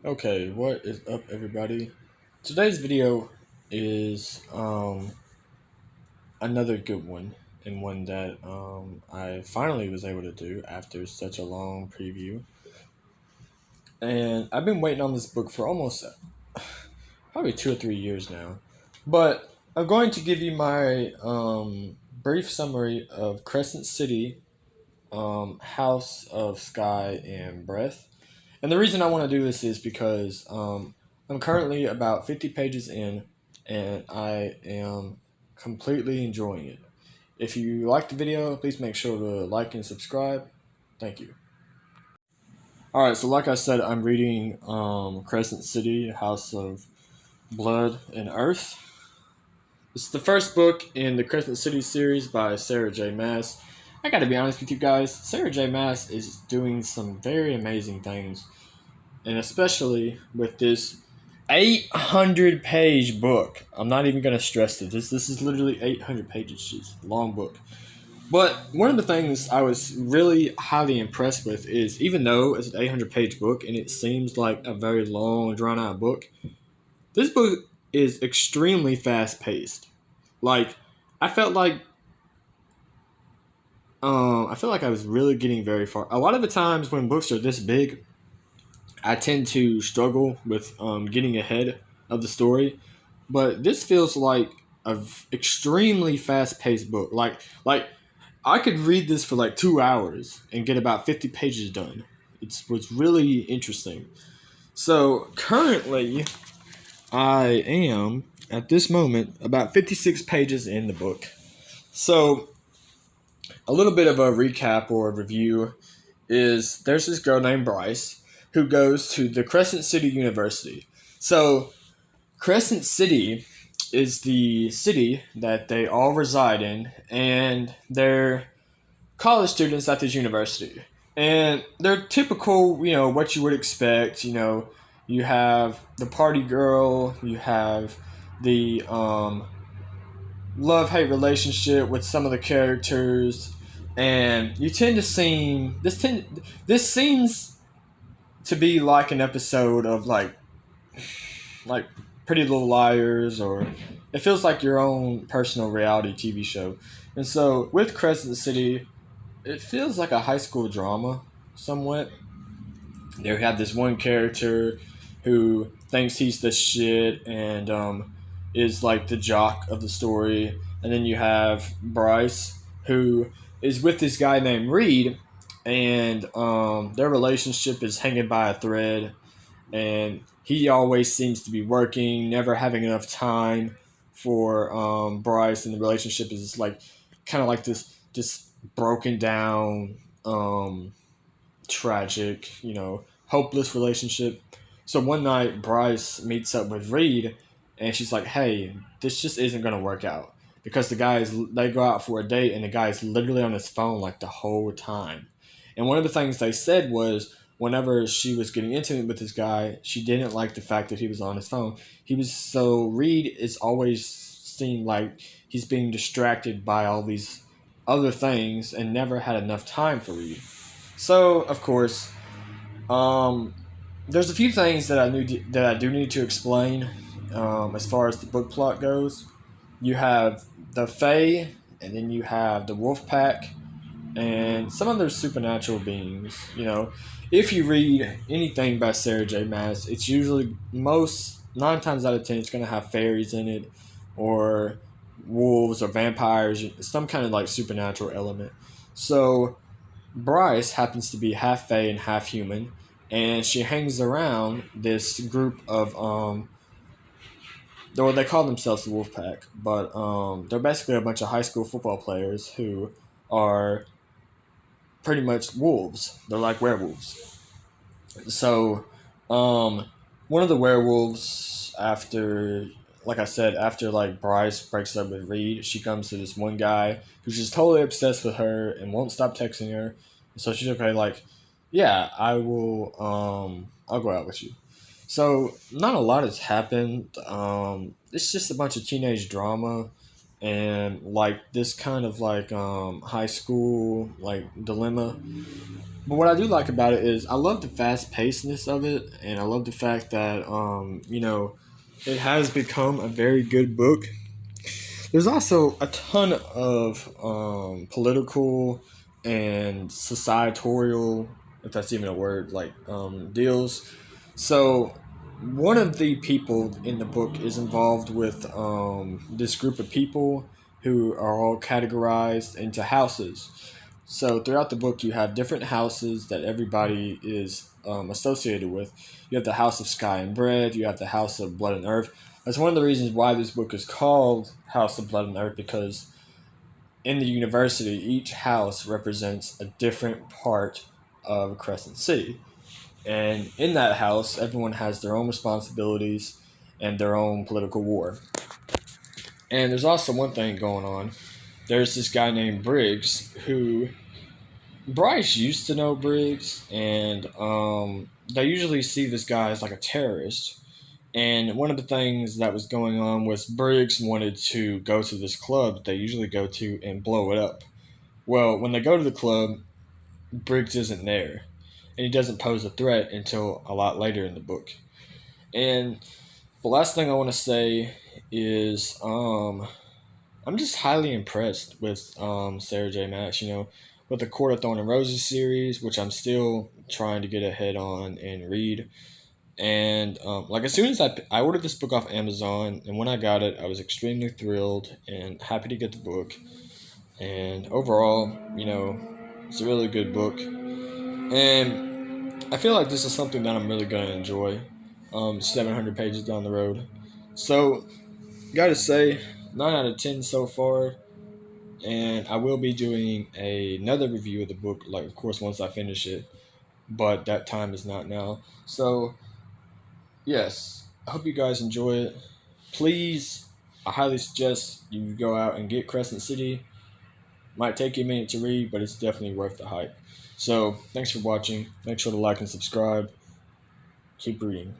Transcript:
Okay, what is up, everybody? Today's video is another good one, and one that I finally was able to do after such a long preview. And I've been waiting on this book for almost probably 2 or 3 years now. But I'm going to give you my brief summary of Crescent City, House of Sky and Breath. And the reason I want to do this is because I'm currently about 50 pages in, and I am completely enjoying it. If you like the video, please make sure to like and subscribe. Thank you. Alright, so like I said, I'm reading Crescent City, House of Blood and Earth. It's the first book in the Crescent City series by Sarah J. Maas. I gotta be honest with you guys, Sarah J. Maas is doing some very amazing things, and especially with this 800 page book. I'm not even going to stress it. This is literally 800 pages. She's a long book. But one of the things I was really highly impressed with is, even though it's an 800 page book and it seems like a very long, drawn out book, this book is extremely fast paced. Like, I felt like I feel like I was really getting very far. A lot of the times when books are this big, I tend to struggle with getting ahead of the story, but this feels like a extremely fast paced book. Like I could read this for like 2 hours and get about 50 pages done. It was really interesting. So currently, I am at this moment about 56 pages in the book. So a little bit of a recap or a review is there's this girl named Bryce who goes to the Crescent City University. So Crescent City is the city that they all reside in, and they're college students at this university. And they're typical, what you would expect. You have the party girl, you have the love hate relationship with some of the characters, and you tend to seem this seems to be like an episode of like Pretty Little Liars, or it feels like your own personal reality TV show. And so with Crescent City, it feels like a high school drama somewhat. They have this one character who thinks he's the shit and is like the jock of the story. And then you have Bryce, who is with this guy named Reed, and their relationship is hanging by a thread. And he always seems to be working, never having enough time for Bryce, and the relationship is like kind of like this just broken down, tragic, hopeless relationship. So one night, Bryce meets up with Reed, and she's like, "Hey, this just isn't gonna work out because they go out for a date, and the guy's literally on his phone like the whole time." And one of the things they said was, whenever she was getting intimate with this guy, she didn't like the fact that he was on his phone. Reed is always seemed like he's being distracted by all these other things and never had enough time for Reed. So of course, um, there's a few things that I do need to explain as far as the book plot goes. You have the Fae, and then you have the Wolf Pack, and some other supernatural beings. If you read anything by Sarah J. Maas, it's usually most 9 times out of 10 it's going to have fairies in it, or wolves or vampires, some kind of like supernatural element. So Bryce happens to be half fae and half human, and she hangs around this group of though they call themselves the Wolfpack, but they're basically a bunch of high school football players who are pretty much wolves. They're like werewolves. So, one of the werewolves, after, like I said, after like Bryce breaks up with Reed, she comes to this one guy who's just totally obsessed with her and won't stop texting her. So she's okay, like, yeah, I will. I'll go out with you. So not a lot has happened. It's just a bunch of teenage drama, and like this kind of like high school like dilemma. But what I do like about it is I love the fast pacedness of it, and I love the fact that it has become a very good book. There's also a ton of political and societorial, if that's even a word, like deals. So one of the people in the book is involved with this group of people who are all categorized into houses. So throughout the book, you have different houses that everybody is associated with. You have the House of Sky and Bread. You have the House of Blood and Earth. That's one of the reasons why this book is called House of Blood and Earth, because in the university, each house represents a different part of Crescent City. And in that house, everyone has their own responsibilities and their own political war. And there's also one thing going on. There's this guy named Briggs who Bryce used to know Briggs, and they usually see this guy as like a terrorist. And one of the things that was going on was Briggs wanted to go to this club that they usually go to and blow it up. Well, when they go to the club, Briggs isn't there, and he doesn't pose a threat until a lot later in the book. And the last thing I want to say is I'm just highly impressed with Sarah J. Maas. With the Court of Thorn and Roses series, which I'm still trying to get ahead on and read. And like as soon as I ordered this book off Amazon, and when I got it, I was extremely thrilled and happy to get the book. And overall, it's a really good book. And I feel like this is something that I'm really going to enjoy. 700 pages down the road. So, gotta say, 9 out of 10 so far. And I will be doing another review of the book, like, of course, once I finish it. But that time is not now. So, yes, I hope you guys enjoy it. Please, I highly suggest you go out and get Crescent City. Might take you a minute to read, but it's definitely worth the hype. So, thanks for watching. Make sure to like and subscribe. Keep reading.